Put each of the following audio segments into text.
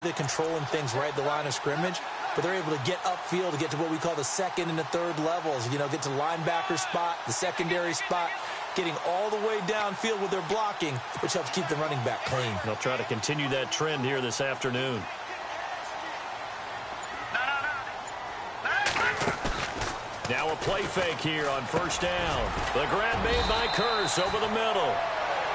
They're controlling things right at the line of scrimmage, but they're able to get upfield to get to what we call the second and the third levels. You know, get to linebacker spot, the secondary spot, getting all the way downfield with their blocking, which helps keep the running back clean. They'll try to continue that trend here this afternoon. Now a play fake here on first down. The grab made by Curse over the middle.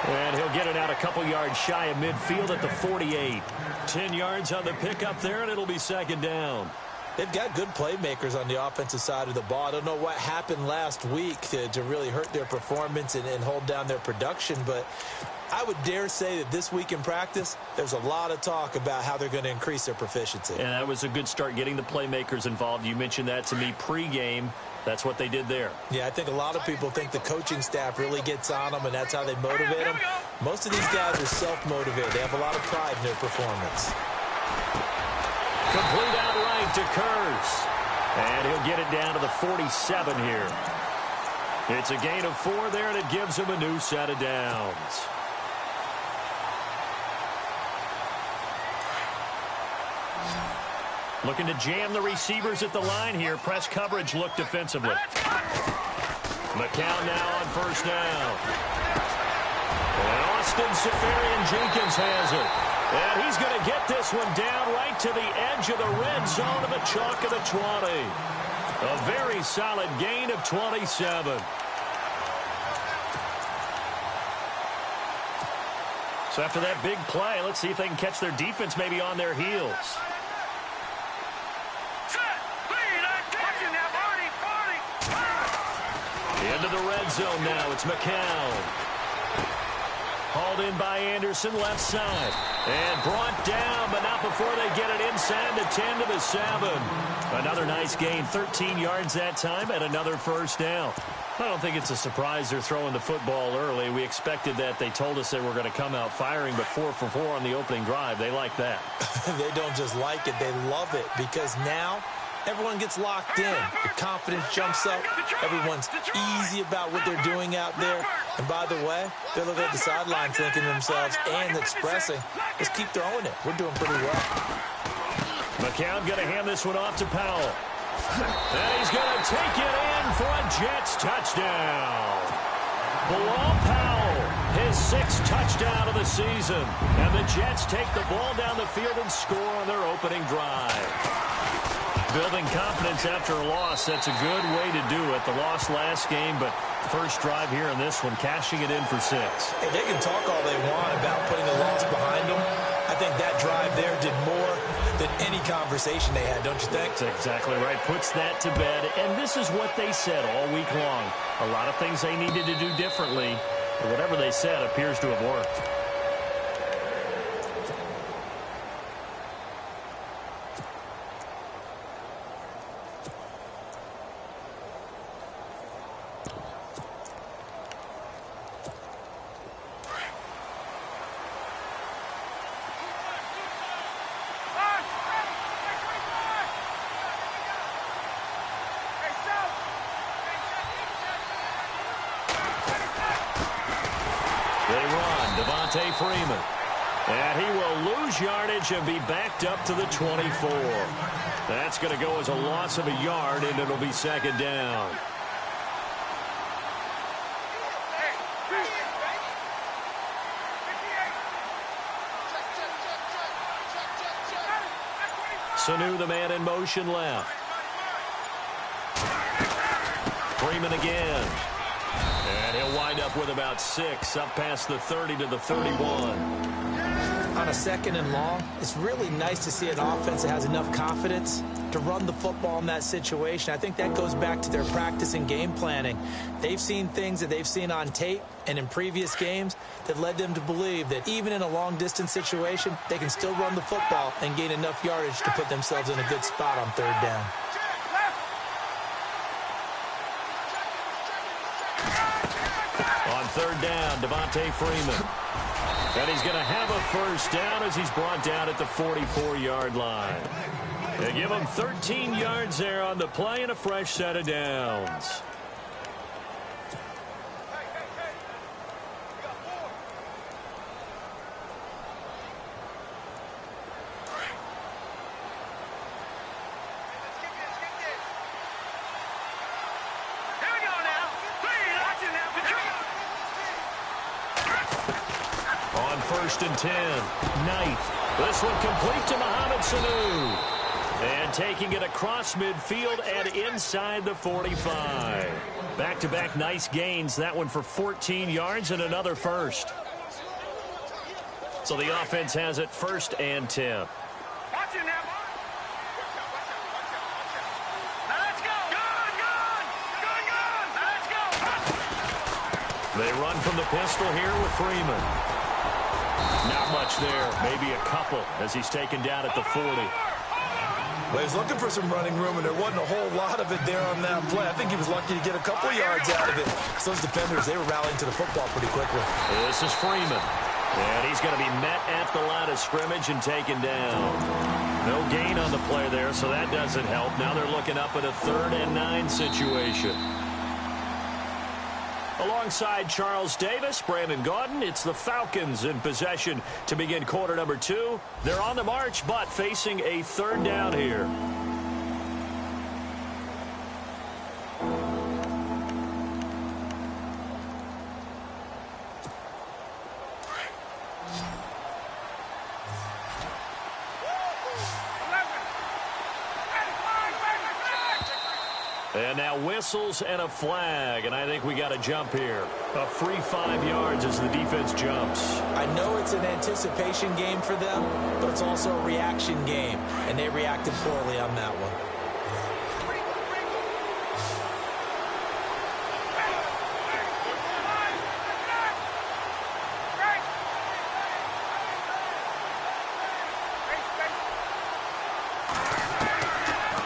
And he'll get it out a couple yards shy of midfield at the 48. 10 yards on the pickup there, and it'll be second down. They've got good playmakers on the offensive side of the ball. I don't know what happened last week to really hurt their performance and hold down their production, but I would dare say that this week in practice, there's a lot of talk about how they're going to increase their proficiency. And that was a good start getting the playmakers involved. You mentioned that to me pregame. That's what they did there. Yeah, I think a lot of people think the coaching staff really gets on them, and that's how they motivate them. Most of these guys are self-motivated. They have a lot of pride in their performance. Complete out right to Curse. And he'll get it down to the 47 here. It's a gain of 4 there, and it gives him a new set of downs. Looking to jam the receivers at the line here. Press coverage look defensively. McCown now on first down. And Austin Seferian-Jenkins has it. And he's going to get this one down right to the edge of the red zone of the chalk of the 20. A very solid gain of 27. So after that big play, let's see if they can catch their defense maybe on their heels. Into the red zone now. It's McCown. Hauled in by Anderson, left side. And brought down, but not before they get it inside the 10 to the 7. Another nice gain, 13 yards that time, and another first down. I don't think it's a surprise they're throwing the football early. We expected that. They told us they were going to come out firing, but 4 for 4 on the opening drive. They like that. They don't just like it, they love it, because now everyone gets locked in. The confidence jumps up. Everyone's easy about what they're doing out there. And by the way, they're looking at the sideline thinking to themselves and expressing, let's keep throwing it. We're doing pretty well. McCown going to hand this one off to Powell. And he's going to take it in for a Jets touchdown. Bilal Powell, his 6th touchdown of the season. And the Jets take the ball down the field and score on their opening drive. Building confidence after a loss, that's a good way to do it. The loss last game, but first drive here in this one, cashing it in for 6. Hey, they can talk all they want about putting a loss behind them. I think that drive there did more than any conversation they had, don't you think? That's exactly right. Puts that to bed. And this is what they said all week long. A lot of things they needed to do differently. But whatever they said appears to have worked. Freeman. And he will lose yardage and be backed up to the 24. That's going to go as a loss of a yard, and it'll be second down. Sanu, the man in motion left. Freeman again. And he'll wind up with about 6, up past the 30 to the 31. On a 2nd and long, it's really nice to see an offense that has enough confidence to run the football in that situation. I think that goes back to their practice and game planning. They've seen things that they've seen on tape and in previous games that led them to believe that even in a long-distance situation, they can still run the football and gain enough yardage to put themselves in a good spot on 3rd down. On 3rd down, Devontae Freeman. And he's going to have a first down as he's brought down at the 44-yard line. They give him 13 yards there on the play and a fresh set of downs. first and 10. Knight. This one complete to Mohamed Sanu. And taking it across midfield and inside the 45. Back-to-back nice gains. That one for 14 yards and another first. So the offense has it first and 10. Watch it now. Now let's go. Good. Now let's go. They run from the pistol here with Freeman. Not much there. Maybe a couple as he's taken down at the 40. Well, he was looking for some running room, and there wasn't a whole lot of it there on that play. I think he was lucky to get a couple of yards out of it. So those defenders, they were rallying to the football pretty quickly. This is Freeman. And he's going to be met at the line of scrimmage and taken down. No gain on the play there, so that doesn't help. Now they're looking up at a 3rd and 9 situation. Alongside Charles Davis, Brandon Gaudin, it's the Falcons in possession to begin quarter number 2. They're on the march, but facing a 3rd down here. And now whistles and a flag, and I think we got a jump here. A free 5 yards as the defense jumps. I know it's an anticipation game for them, but it's also a reaction game, and they reacted poorly on that one.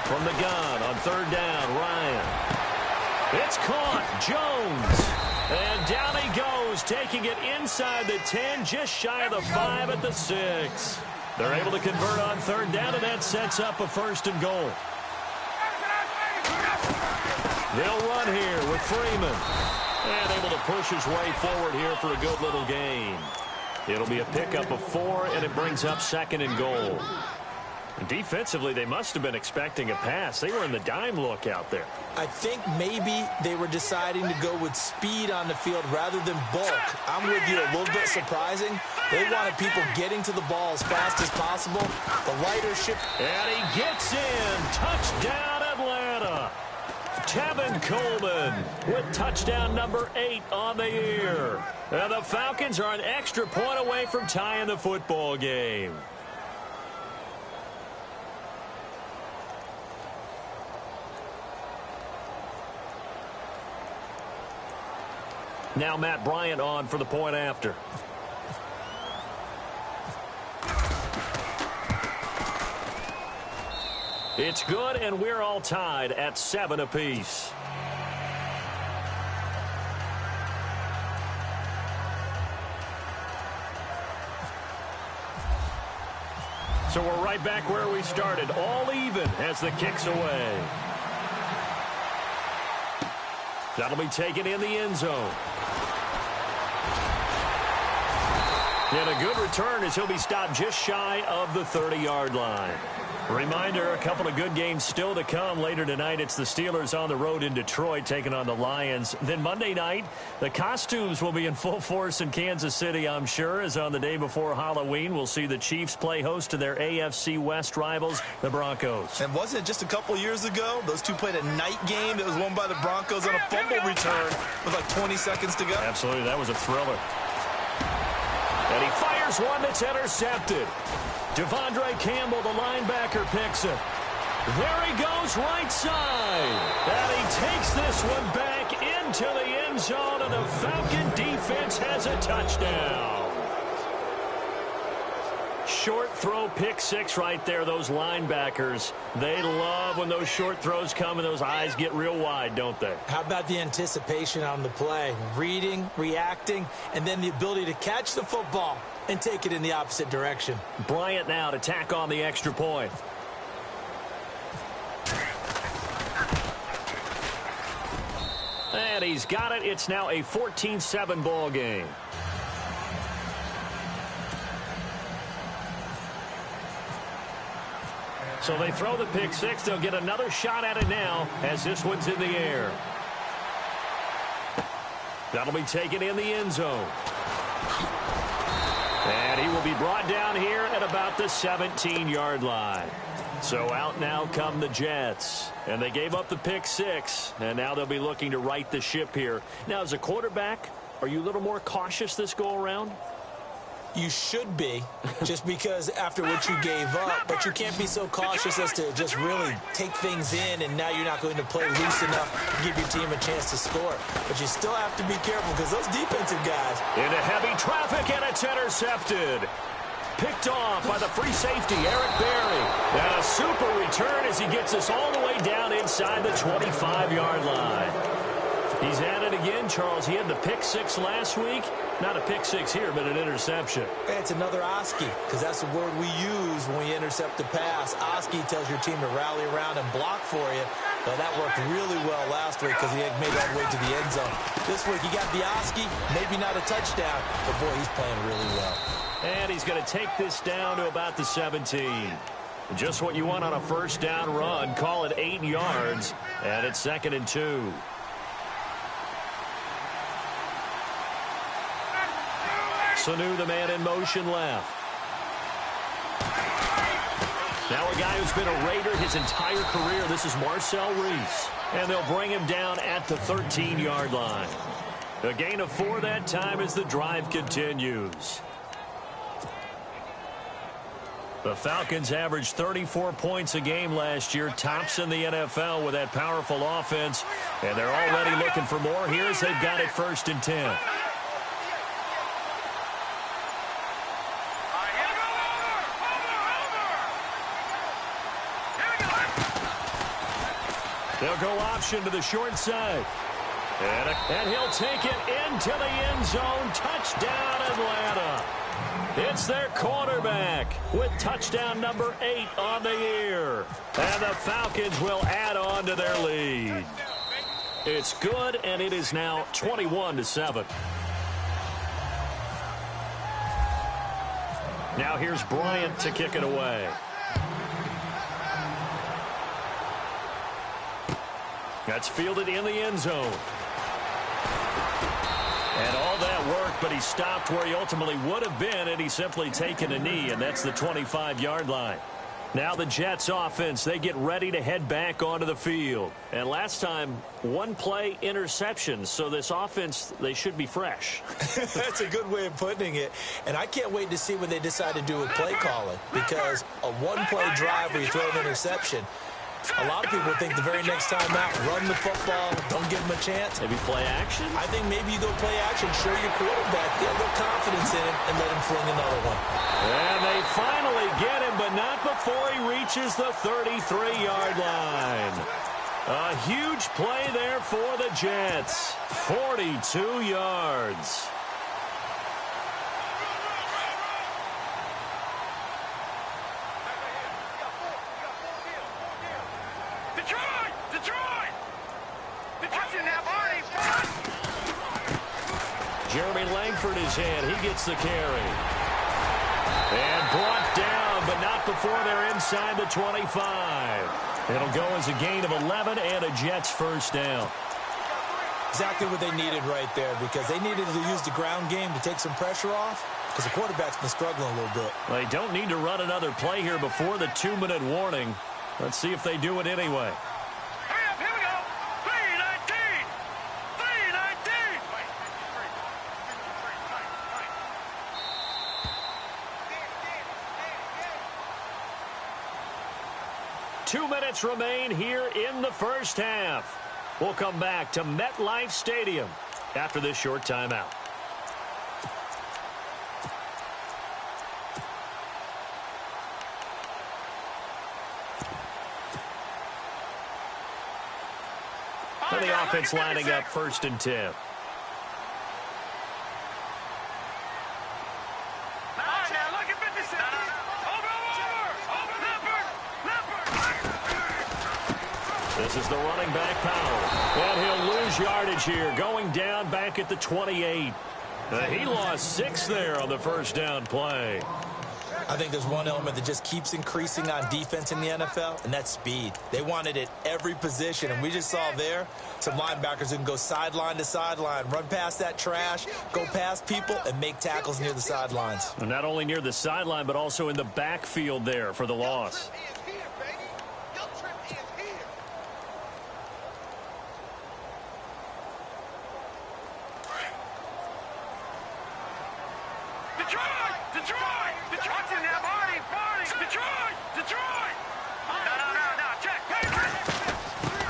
From the gun on 3rd down, Ryan. It's caught. Jones. And down he goes, taking it inside the 10, just shy of the 5 at the 6. They're able to convert on 3rd down, and that sets up a 1st and goal. They'll run here with Freeman. And able to push his way forward here for a good little gain. It'll be a pickup of 4, and it brings up 2nd and goal. Defensively, they must have been expecting a pass. They were in the dime look out there. I think maybe they were deciding to go with speed on the field rather than bulk. I'm with you, a little bit surprising. They wanted people getting to the ball as fast as possible. The lighter ship. And he gets in. Touchdown, Atlanta. Tevin Coleman with touchdown number 8 on the year. And the Falcons are an extra point away from tying the football game. Now Matt Bryant on for the point after. It's good, and we're all tied at 7 apiece. So we're right back where we started, all even as the kick's away. That'll be taken in the end zone. And a good return as he'll be stopped just shy of the 30-yard line. Reminder, a couple of good games still to come. Later tonight, it's the Steelers on the road in Detroit taking on the Lions. Then Monday night, the costumes will be in full force in Kansas City, I'm sure, as on the day before Halloween, we'll see the Chiefs play host to their AFC West rivals, the Broncos. And wasn't it just a couple years ago, those two played a night game that was won by the Broncos on a fumble return with like 20 seconds to go? Absolutely, that was a thriller. And he fires one that's intercepted. Devondre Campbell, the linebacker, picks it. There he goes, right side. And he takes this one back into the end zone, and the Falcon defense has a touchdown. Short throw, pick 6 right there. Those linebackers, they love when those short throws come and those eyes get real wide, don't they? How about the anticipation on the play? Reading, reacting, and then the ability to catch the football and take it in the opposite direction. Bryant now to tack on the extra point. And he's got it. It's now a 14-7 ball game. So they throw the pick 6. They'll get another shot at it now as this one's in the air. That'll be taken in the end zone. And he will be brought down here at about the 17-yard line. So out now come the Jets. And they gave up the pick 6. And now they'll be looking to right the ship here. Now, as a quarterback, are you a little more cautious this go-around? You should be, just because after what you gave up, but you can't be so cautious as to just really take things in, and now you're not going to play loose enough to give your team a chance to score. But you still have to be careful because those defensive guys. Into heavy traffic, and it's intercepted. Picked off by the free safety, Eric Berry. And a super return as he gets us all the way down inside the 25-yard line. He's at it again, Charles. He had the pick 6 last week. Not a pick 6 here, but an interception. It's another Oski, because that's the word we use when we intercept a pass. Oski tells your team to rally around and block for you. But that worked really well last week because he had made it all the way to the end zone. This week he got the Oski, maybe not a touchdown, but boy, he's playing really well. And he's going to take this down to about the 17. Just what you want on a first down run. Call it 8 yards, and it's 2nd and 2. Sanu, the man in motion left. Now a guy who's been a Raider his entire career. This is Marcel Reese. And they'll bring him down at the 13-yard line. A gain of 4 that time as the drive continues. The Falcons averaged 34 points a game last year, tops in the NFL with that powerful offense. And they're already looking for more here as they've got it 1st and 10. They'll go option to the short side. And he'll take it into the end zone. Touchdown, Atlanta. It's their quarterback with touchdown number 8 on the year. And the Falcons will add on to their lead. It's good, and it is now 21-7. Now here's Bryant to kick it away. That's fielded in the end zone. And all that work, but he stopped where he ultimately would have been, and he's simply taken a knee, and that's the 25-yard line. Now the Jets offense, they get ready to head back onto the field. And last time, 1-play interception, so this offense, they should be fresh. That's a good way of putting it. And I can't wait to see when they decide to do a play calling, because a 1-play drive where you throw an interception, a lot of people think the very next time out, run the football, don't give him a chance. Maybe play action? I think maybe you go play action, show your quarterback, get a little confidence in him, and let him fling another one. And they finally get him, but not before he reaches the 33-yard line. A huge play there for the Jets. 42 yards. Jeremy Langford is in. He gets the carry. And brought down, but not before they're inside the 25. It'll go as a gain of 11 and a Jets first down. Exactly what they needed right there, because they needed to use the ground game to take some pressure off, because the quarterback's been struggling a little bit. They don't need to run another play here before the 2-minute warning. Let's see if they do it anyway. Here we go. 3-19. 3-19. 2 minutes remain here in the first half. We'll come back to MetLife Stadium after this short timeout. And the offense lining up 1st and 10. This is the running back, Powell. And he'll lose yardage here, going down back at the 28. He lost 6 there on the first down play. I think there's one element that just keeps increasing on defense in the NFL, and that's speed. They want it at every position, and we just saw there some linebackers who can go sideline to sideline, run past that trash, go past people, and make tackles near the sidelines. And not only near the sideline, but also in the backfield there for the loss.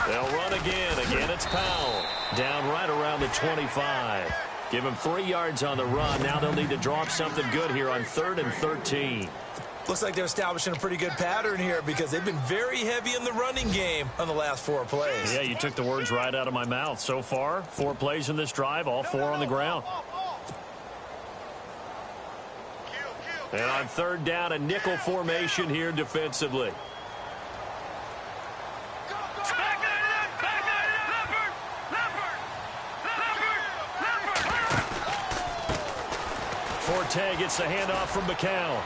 They'll run again it's Powell. Down right around the 25. Give him 3 yards on the run. Now they'll need to draw up something good here on 3rd and 13. Looks like they're establishing a pretty good pattern here because they've been very heavy in the running game on the last 4 plays. Yeah, you took the words right out of my mouth. So far, 4 plays in this drive, all 4 on the ground. And on 3rd down, a nickel formation here defensively. Forte gets the handoff from McCown.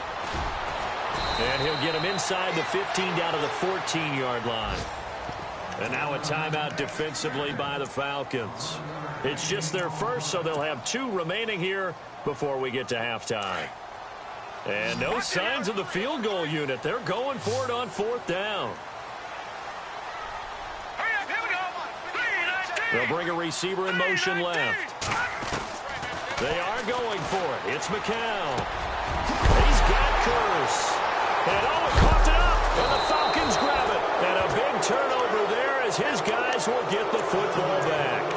And he'll get him inside the 15 down to the 14-yard line. And now a timeout defensively by the Falcons. It's just their first, so they'll have 2 remaining here before we get to halftime. And no signs of the field goal unit. They're going for it on 4th down. They'll bring a receiver in motion left. They are going for it. It's McCown. He's got Curse. And he coughed it up. And the Falcons grab it. And a big turnover there as his guys will get the football back.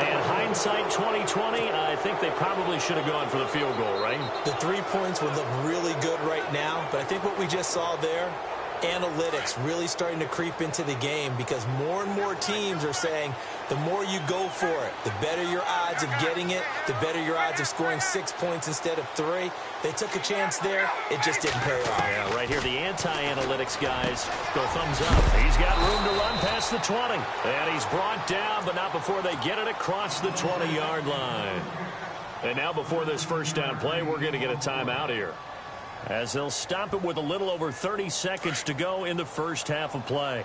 And hindsight 2020, I think they probably should have gone for the field goal, right? The 3 points would look really good right now, but I think what we just saw there, analytics really starting to creep into the game because more and more teams are saying the more you go for it, the better your odds of getting it, the better your odds of scoring 6 points instead of 3. They took a chance there. It just didn't pay off. Yeah, right here, the anti-analytics guys go thumbs up. He's got room to run past the 20. And he's brought down, but not before they get it across the 20-yard line. And now before this first down play, we're going to get a timeout here, as they'll stop it with a little over 30 seconds to go in the first half of play.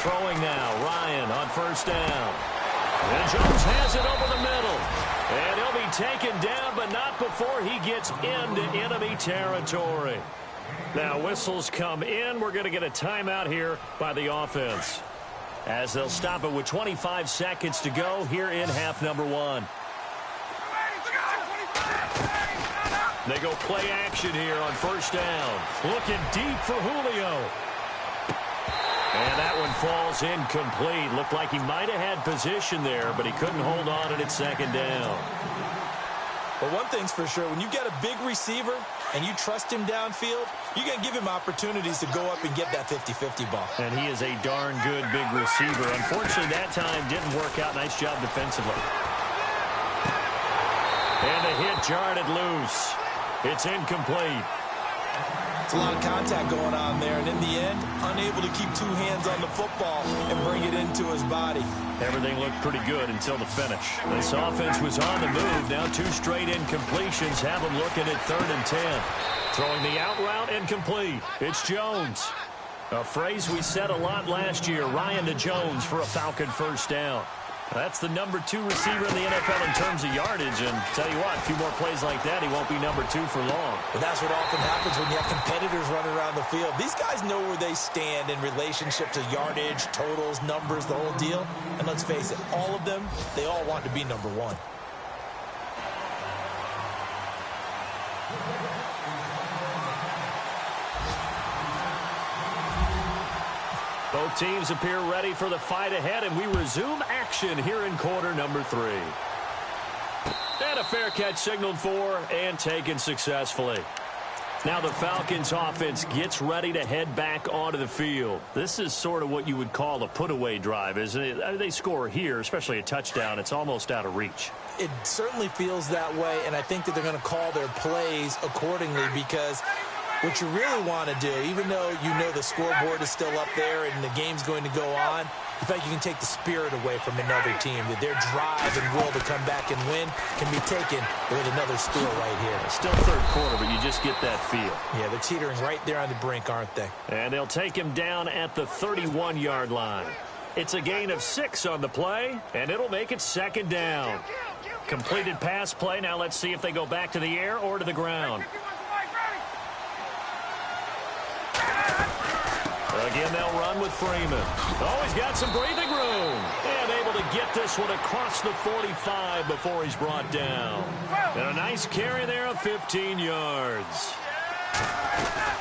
Throwing now, Ryan on 1st down. And Jones has it over the middle. And he'll be taken down, but not before he gets into enemy territory. Now whistles come in. We're going to get a timeout here by the offense, as they'll stop it with 25 seconds to go here in half number 1. They go play action here on 1st down. Looking deep for Julio. And that one falls incomplete. Looked like he might have had position there, but he couldn't hold on, and it's 2nd down. But one thing's for sure, when you got a big receiver and you trust him downfield, you're going to give him opportunities to go up and get that 50-50 ball. And he is a darn good big receiver. Unfortunately, that time didn't work out. Nice job defensively. And the hit jarred it loose. It's incomplete. It's a lot of contact going on there, and in the end, unable to keep 2 hands on the football and bring it into his body. Everything looked pretty good until the finish. This offense was on the move. Now 2 straight incompletions have them looking at 3rd and 10. Throwing the out route incomplete. It's Jones. A phrase we said a lot last year, Ryan to Jones for a Falcon 1st down. That's the number 2 receiver in the NFL in terms of yardage, and tell you what, a few more plays like that, he won't be number 2 for long. But that's what often happens when you have competitors running around the field. These guys know where they stand in relationship to yardage, totals, numbers, the whole deal. And let's face it, all of them, they all want to be number 1. Both teams appear ready for the fight ahead, and we resume action here in quarter number 3. And a fair catch signaled for and taken successfully. Now the Falcons offense gets ready to head back onto the field. This is sort of what you would call a put-away drive, isn't it? I mean, they score here, especially a touchdown. It's almost out of reach. It certainly feels that way, and I think that they're going to call their plays accordingly because What you really want to do, even though you know the scoreboard is still up there and the game's going to go on, you feel like you can take the spirit away from another team, that their drive and will to come back and win can be taken with another score right here. Still third quarter, but you just get that feel. Yeah, they're teetering right there on the brink, aren't they? And they'll take him down at the 31-yard line. It's a gain of 6 on the play, and it'll make it second down. Completed pass play. Now let's see if they go back to the air or to the ground. Again, they'll run with Freeman. Oh, he's got some breathing room. And able to get this one across the 45 before he's brought down. And a nice carry there of 15 yards.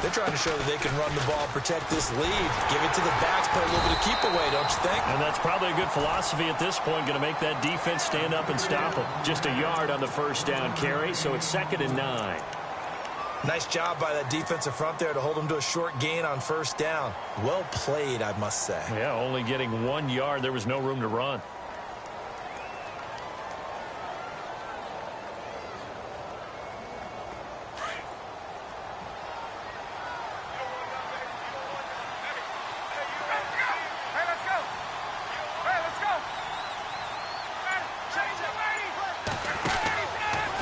They're trying to show that they can run the ball, protect this lead, give it to the backs, play a little bit of keep away, don't you think? And that's probably a good philosophy at this point, going to make that defense stand up and stop them. Just a yard on the first down carry, so it's 2nd and 9. Nice job by that defensive front there to hold them to a short gain on first down. Well played, I must say. Yeah, only getting 1 yard. There was no room to run.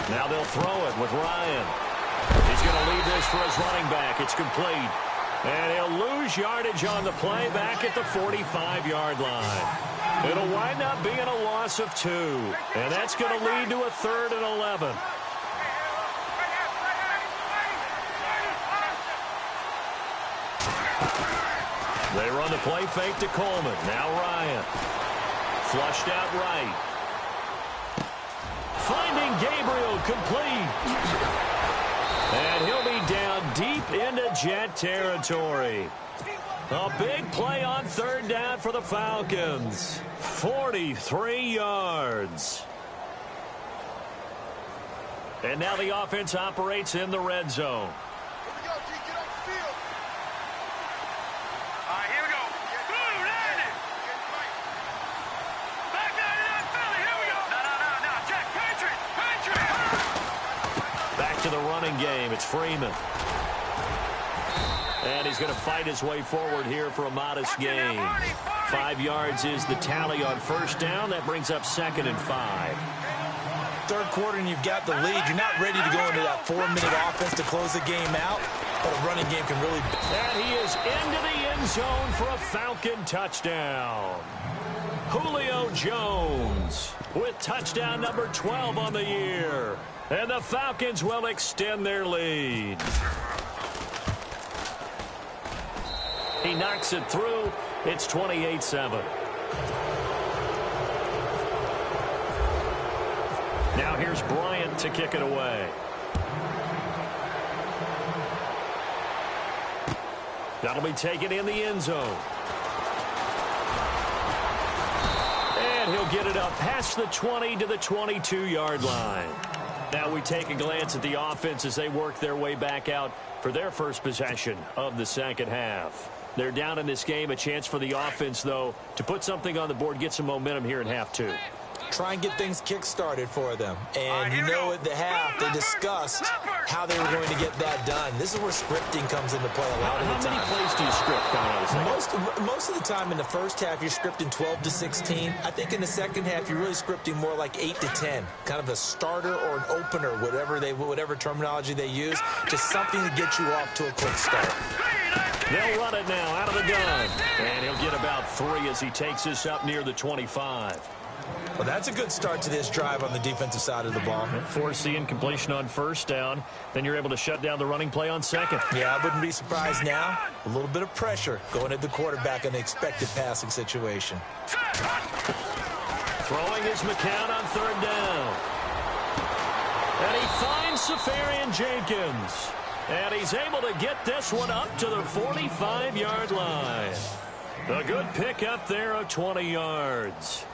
Now they'll throw it with Ryan. He's going to leave this for his running back. It's complete. And he'll lose yardage on the play back at the 45-yard line. It'll wind up being a loss of 2. And that's going to lead to a 3rd and 11. They run the play fake to Coleman. Now Ryan. Flushed out right. Finding Gabriel complete. And he'll be down deep into Jet territory. A big play on 3rd down for the Falcons. 43 yards. And now the offense operates in the red zone. To the running game, it's Freeman. And he's going to fight his way forward here for a modest gain. 5 yards is the tally on first down. That brings up 2nd and 5. Third quarter and you've got the lead. You're not ready to go into that 4-minute offense to close the game out, but a running game can really... And he is into the end zone for a Falcon touchdown. Julio Jones with touchdown number 12 on the year. And the Falcons will extend their lead. He knocks it through. It's 28-7. Now here's Bryant to kick it away. That'll be taken in the end zone. And he'll get it up past the 20 to the 22-yard line. Now we take a glance at the offense as they work their way back out for their first possession of the second half. They're down in this game. A chance for the offense, though, to put something on the board, get some momentum here in half 2. Try and get things kick-started for them. And you know at the half, they discussed how they were going to get that done. This is where scripting comes into play a lot of the time. How many plays do you script coming out of the second? Most of the time in the first half, you're scripting 12 to 16. I think in the second half, you're really scripting more like 8 to 10. Kind of a starter or an opener, whatever terminology they use. Just something to get you off to a quick start. They'll run it now out of the gun. And he'll get about 3 as he takes this up near the 25. Well, that's a good start to this drive on the defensive side of the ball. Force the incompletion on first down. Then you're able to shut down the running play on second. Yeah, I wouldn't be surprised now. A little bit of pressure going at the quarterback in the expected passing situation. Throwing is McCown on 3rd down. And he finds Safarian Jenkins. And he's able to get this one up to the 45-yard line. A good pickup there of 20 yards.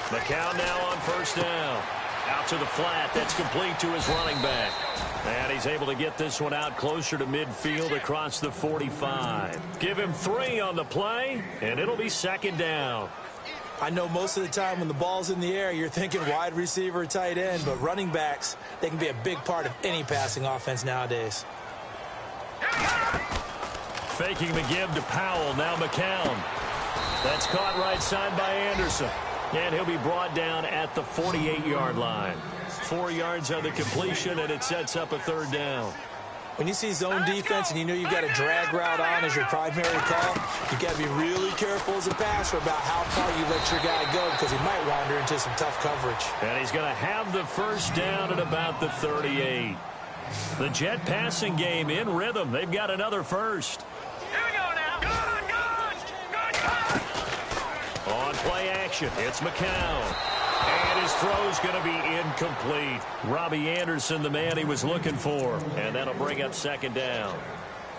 McCown now on first down. Out to the flat. That's complete to his running back. And he's able to get this one out closer to midfield across the 45. Give him 3 on the play, and it'll be second down. I know most of the time when the ball's in the air, you're thinking wide receiver, tight end, but running backs, they can be a big part of any passing offense nowadays. Faking the give to Powell, now McCown. That's caught right side by Anderson. And he'll be brought down at the 48-yard line. 4 yards on the completion, and it sets up a third down. When you see zone defense and you know you've got a drag route on as your primary call, you've got to be really careful as a passer about how far you let your guy go because he might wander into some tough coverage. And he's going to have the first down at about the 38. The Jet passing game in rhythm. They've got another first. Here we go now. Good. On play action, it's McCown. And his throw's going to be incomplete. Robbie Anderson, the man he was looking for. And that'll bring up second down.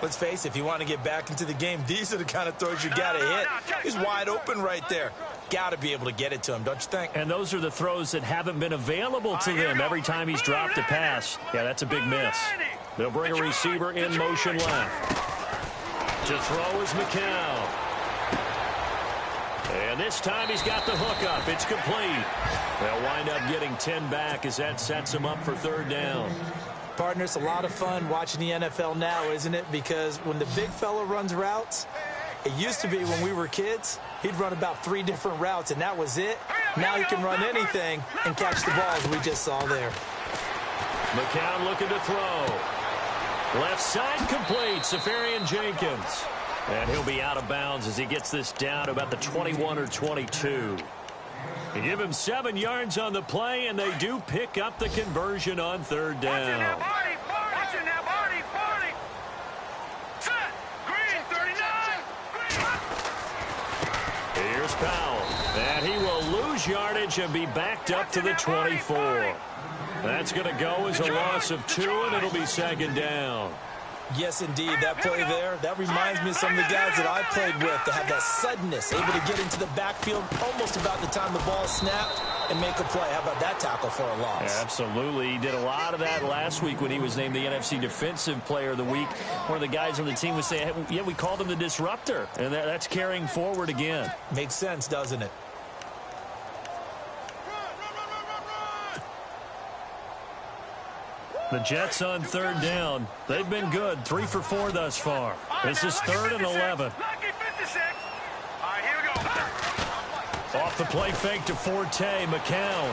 Let's face it, if you want to get back into the game, these are the kind of throws you got to hit. He's wide open right there. Got to be able to get it to him, don't you think? And those are the throws that haven't been available to them every time he's dropped a pass. Yeah, that's a big miss. They'll bring a receiver in motion left. To throw is McCown. And this time he's got the hook up. It's complete. They'll wind up getting 10 back as that sets him up for third down. Partner, it's a lot of fun watching the NFL now, isn't it? Because when the big fella runs routes, it used to be when we were kids, he'd run about 3 different routes, and that was it. Now he can run anything and catch the balls we just saw there. McCown looking to throw. Left side complete, Safarian Jenkins. And he'll be out of bounds as he gets this down to about the 21 or 22. They give him 7 yards on the play, and they do pick up the conversion on third down. Watching now, Barney. Set. Green, 39. Here's Powell. And he will lose yardage and be backed up to the 24. That's going to go as a loss of 2, and it'll be second down. Yes, indeed. That play there, that reminds me of some of the guys that I played with to have that suddenness, able to get into the backfield almost about the time the ball snapped and make a play. How about that tackle for a loss? Yeah, absolutely. He did a lot of that last week when he was named the NFC Defensive Player of the Week. One of the guys on the team was saying, yeah, we called him the disruptor, and that's carrying forward again. Makes sense, doesn't it? The Jets on third down. They've been good. 3 for 4 thus far. This is 3rd and 11. Lucky 56. All right, here we go. Off the play fake to Forte. McCown.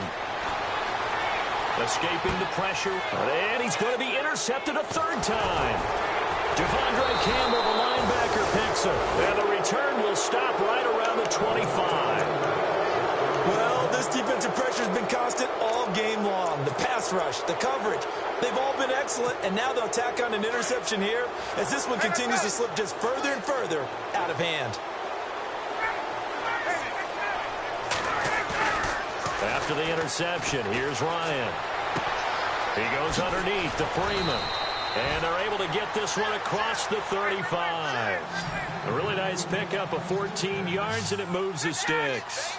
Escaping the pressure. And he's going to be intercepted a third time. Devondre Campbell, the linebacker, picks him. And the return will stop right around the 25. Well, this defensive pressure has been constant all game long. The pass rush, the coverage, they've all been excellent, and now they'll tack on an interception here as this one continues to slip just further and further out of hand. After the interception, here's Ryan. He goes underneath to Freeman. And they're able to get this one across the 35. A really nice pickup of 14 yards, and it moves the sticks.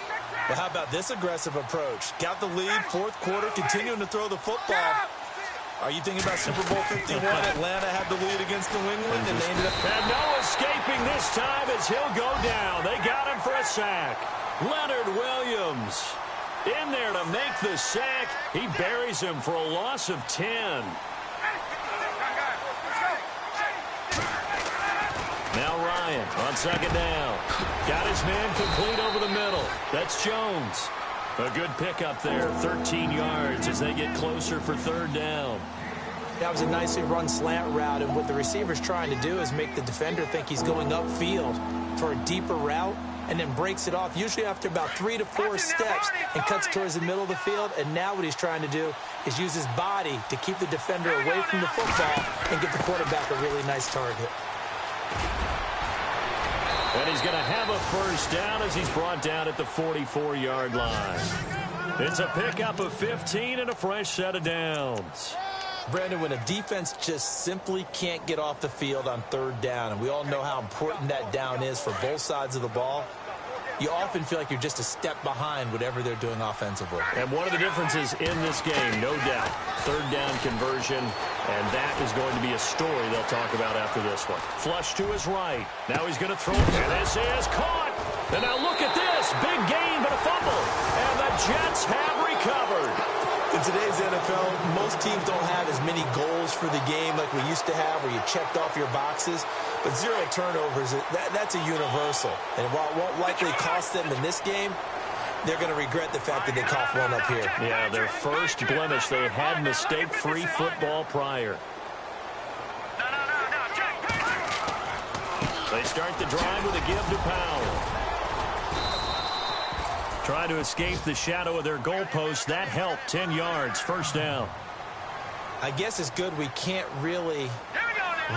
Well, how about this aggressive approach? Got the lead, 4th quarter, continuing to throw the football. Are you thinking about Super Bowl 51? Atlanta had the lead against New England, and they ended up... And no escaping this time as he'll go down. They got him for a sack. Leonard Williams in there to make the sack. He buries him for a loss of 10. Now Ryan on second down. Got his man complete over the middle. That's Jones. A good pickup there. 13 yards as they get closer for third down. That was a nicely run slant route, and what the receiver's trying to do is make the defender think he's going upfield for a deeper route and then breaks it off, usually after about 3 to 4 steps, and cuts towards the middle of the field. And now what he's trying to do is use his body to keep the defender away from the football and get the quarterback a really nice target. And he's going to have a first down as he's brought down at the 44-yard line. It's a pickup of 15 and a fresh set of downs. Brandon, when a defense just simply can't get off the field on third down, and we all know how important that down is for both sides of the ball, you often feel like you're just a step behind whatever they're doing offensively. And one of the differences in this game, no doubt, third down conversion, and that is going to be a story they'll talk about after this one. Flush to his right. Now he's going to throw it, and this is caught. And now look at this. Big gain, but a fumble, and the Jets have recovered. In today's NFL, most teams don't have as many goals for the game like we used to have where you checked off your boxes. But 0 turnovers, that's a universal. And while it won't likely cost them in this game, they're going to regret the fact that they coughed one up here. Yeah, their first blemish. They had mistake-free football prior. They start the drive with a give to Powell. Trying to escape the shadow of their goalpost. That helped. 10 yards. First down. I guess it's good we can't really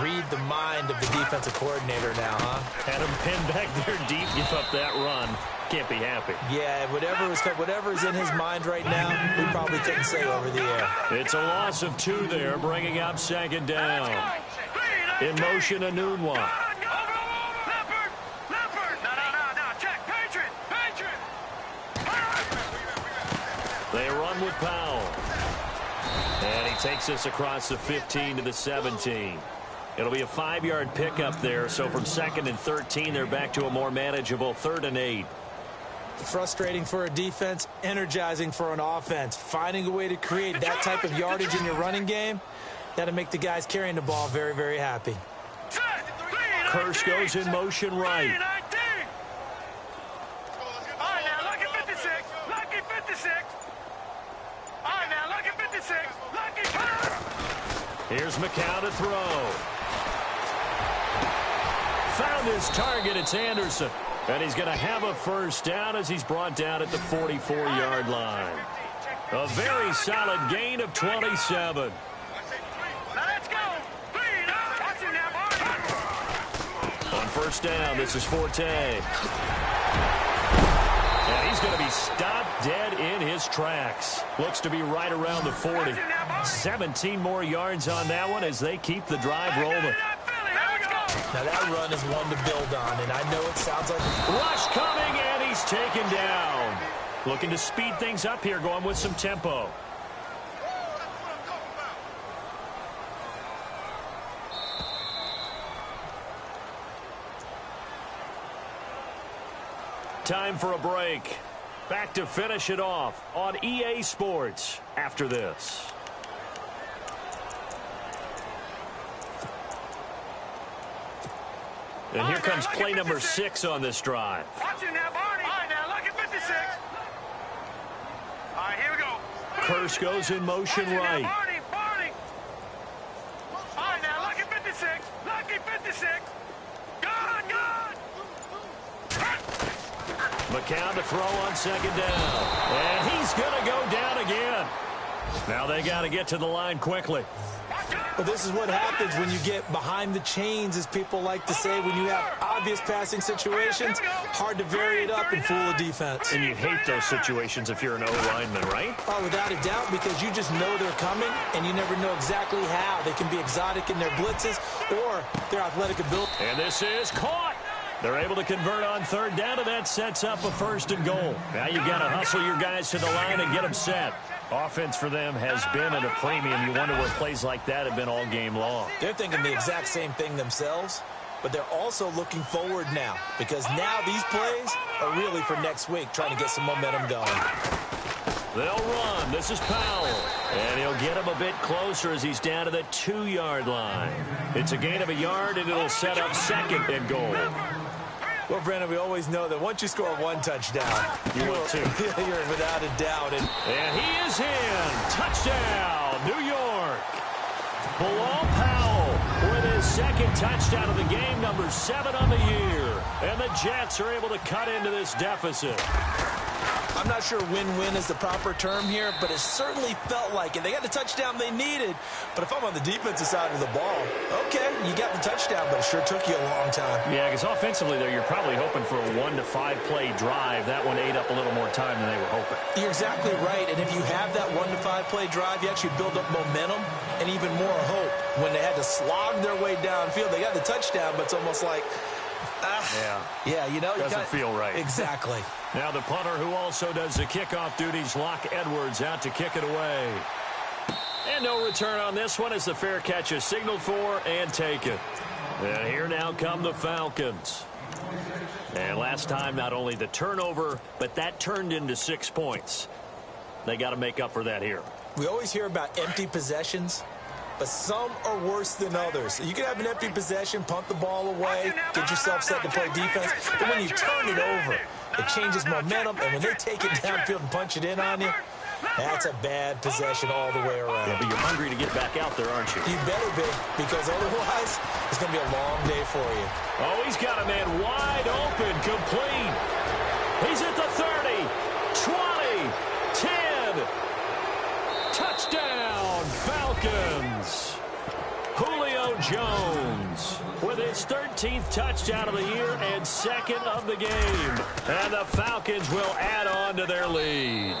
read the mind of the defensive coordinator now, huh? Had him pinned back there deep. Give up that run. Can't be happy. Yeah, whatever is in his mind right now, we probably couldn't say over the air. It's a loss of 2 there, bringing up second down. In motion, Anunwa. They run with Powell. And he takes this across the 15 to the 17. It'll be a 5-yard pickup there. So from 2nd and 13, they're back to a more manageable 3rd and 8. Frustrating for a defense, energizing for an offense. Finding a way to create that type of yardage in your running game, that'll make the guys carrying the ball very, very happy. Kirsch goes in motion right. Here's McCown to throw. Found his target. It's Anderson. And he's going to have a first down as he's brought down at the 44-yard line. A very solid gain of 27. On first down, this is Forte. And he's going to be stopped dead in his tracks. Looks to be right around the 40. 17 more yards on that one as they keep the drive rolling. Now that run is one to build on, and I know it sounds like... Rush coming, and he's taken down. Looking to speed things up here, going with some tempo. Time for a break. Back to finish it off on EA Sports after this. And here comes play number 6 on this drive. Watching now, Barney. All right, now, look at 56. All right, here we go. Kirsch goes in motion right. Barney. All right, now, look at 56. Lucky 56. Good. McCown to throw on second down. And he's going to go down again. Now they got to get to the line quickly. Well, this is what happens when you get behind the chains, as people like to say. When you have obvious passing situations, hard to vary it up and fool a defense. And you hate those situations if you're an O-lineman, right? Oh, without a doubt, because you just know they're coming, and you never know exactly how. They can be exotic in their blitzes or their athletic ability. And this is caught. They're able to convert on third down, and that sets up a 1st and goal. Now you've got to hustle your guys to the line and get them set. Offense for them has been at a premium. You wonder where plays like that have been all game long. They're thinking the exact same thing themselves, but they're also looking forward now, because now these plays are really for next week, trying to get some momentum going. They'll run. This is Powell. And he'll get him a bit closer as he's down to the 2-yard line. It's a gain of a yard, and it'll set up 2nd and goal. Well, Brandon, we always know that once you score one touchdown, you will too. You're without a doubt. And he is in. Touchdown, New York. Bilal Powell with his 2nd touchdown of the game, number 7 on the year. And the Jets are able to cut into this deficit. I'm not sure win-win is the proper term here, but it certainly felt like it. They got the touchdown they needed, but if I'm on the defensive side of the ball, okay, you got the touchdown, but it sure took you a long time. Yeah, because offensively there, you're probably hoping for a 1 to 5 play drive. That one ate up a little more time than they were hoping. You're exactly right, and if you have that 1 to 5 play drive, you actually build up momentum and even more hope. When they had to slog their way downfield, they got the touchdown, but it's almost like, yeah, you know, doesn't feel right. Exactly. Now the punter, who also does the kickoff duties, Locke Edwards, out to kick it away. And no return on this one as the fair catch is signaled for and taken. And here now come the Falcons. And last time, not only the turnover, but that turned into 6 points. They got to make up for that here. We always hear about empty possessions, but some are worse than others. You can have an empty possession, punt the ball away, get yourself set to play defense, but when you turn it over, it changes momentum, and when they take it downfield and punch it in on you, that's a bad possession all the way around. Yeah, but you're hungry to get back out there, aren't you? You better be, because otherwise, it's going to be a long day for you. Oh, he's got a man wide open, complete. He's at the 30, 20, 10. Touchdown, Falcons. Julio Jones with his 13th touchdown of the year and second of the game. And the Falcons will add on to their lead.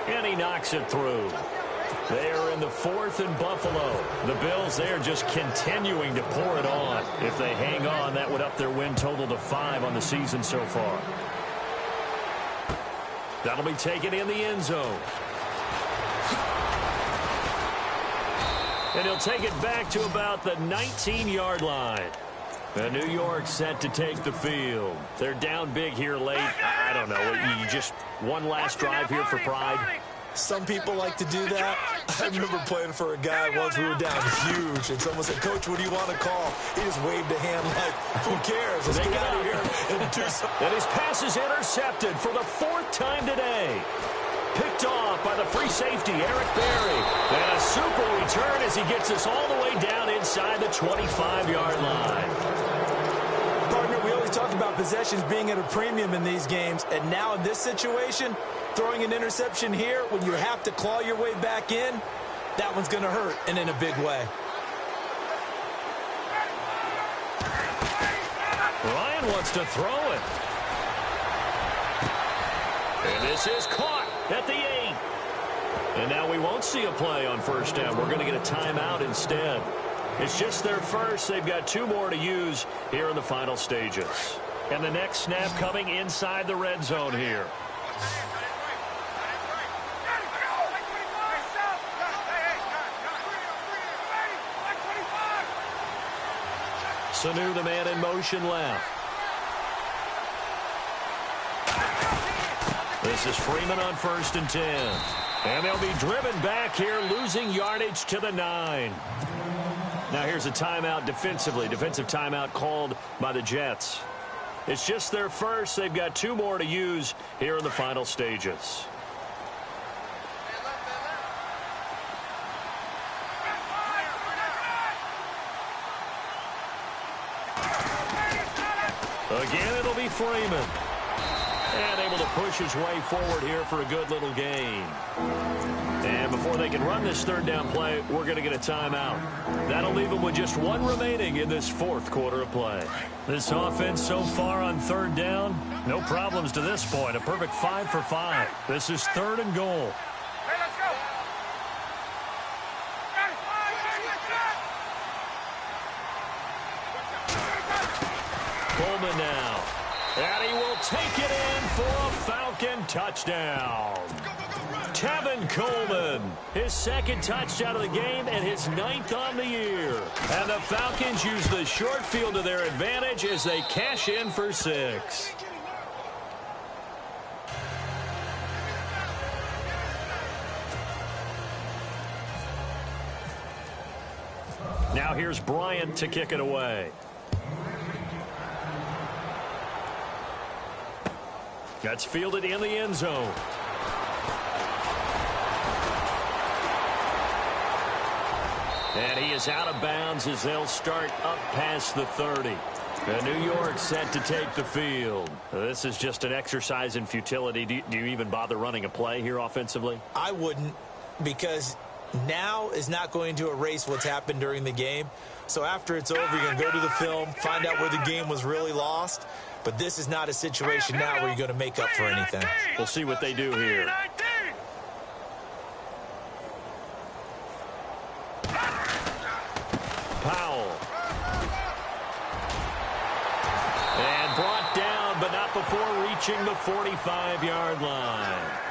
And he knocks it through. They are in the 4th and Buffalo. The Bills, they are just continuing to pour it on. If they hang on, that would up their win total to 5 on the season so far. That'll be taken in the end zone. And he'll take it back to about the 19-yard line. And New York set to take the field. They're down big here late. I don't know. You just one last drive here for pride. Some people like to do that. I remember playing for a guy once. We were down huge, and someone said, "Coach, what do you want to call?" He just waved a hand like, "Who cares? Let's get out of here and do something." And his pass is intercepted for the 4th time today. Picked off by the free safety, Eric Berry. And a super return as he gets us all the way down inside the 25-yard line. Partner, we always talk about possessions being at a premium in these games, and now in this situation, throwing an interception here when you have to claw your way back in, that one's going to hurt, and in a big way. Ryan wants to throw it. And this is caught at the 8. And now we won't see a play on first down. We're going to get a timeout instead. It's just their first. They've got 2 more to use here in the final stages. And the next snap coming inside the red zone here. Sanu, the man in motion left. This is Freeman on 1st and 10. And they'll be driven back here, losing yardage to the 9. Now here's a timeout defensively. Defensive timeout called by the Jets. It's just their first. They've got 2 more to use here in the final stages. Again, it'll be Freeman. And able to push his way forward here for a good little gain. And before they can run this 3rd down play, we're going to get a timeout. That'll leave them with just 1 remaining in this 4th quarter of play. This offense so far on 3rd down, no problems to this point. A perfect 5 for 5. This is 3rd and goal. Coleman now. And he will take it in for a Falcon touchdown. Tevin Coleman, his 2nd touchdown of the game and his 9th on the year. And the Falcons use the short field to their advantage as they cash in for 6. Now here's Bryant to kick it away. That's fielded in the end zone. And he is out of bounds as they'll start up past the 30. And New York set to take the field. This is just an exercise in futility. Do you even bother running a play here offensively? I wouldn't, because now is not going to erase what's happened during the game. So after it's over, you're going to go to the film, find out where the game was really lost. But this is not a situation now where you're going to make up for anything. We'll see what they do here. Powell. And brought down, but not before reaching the 45-yard line.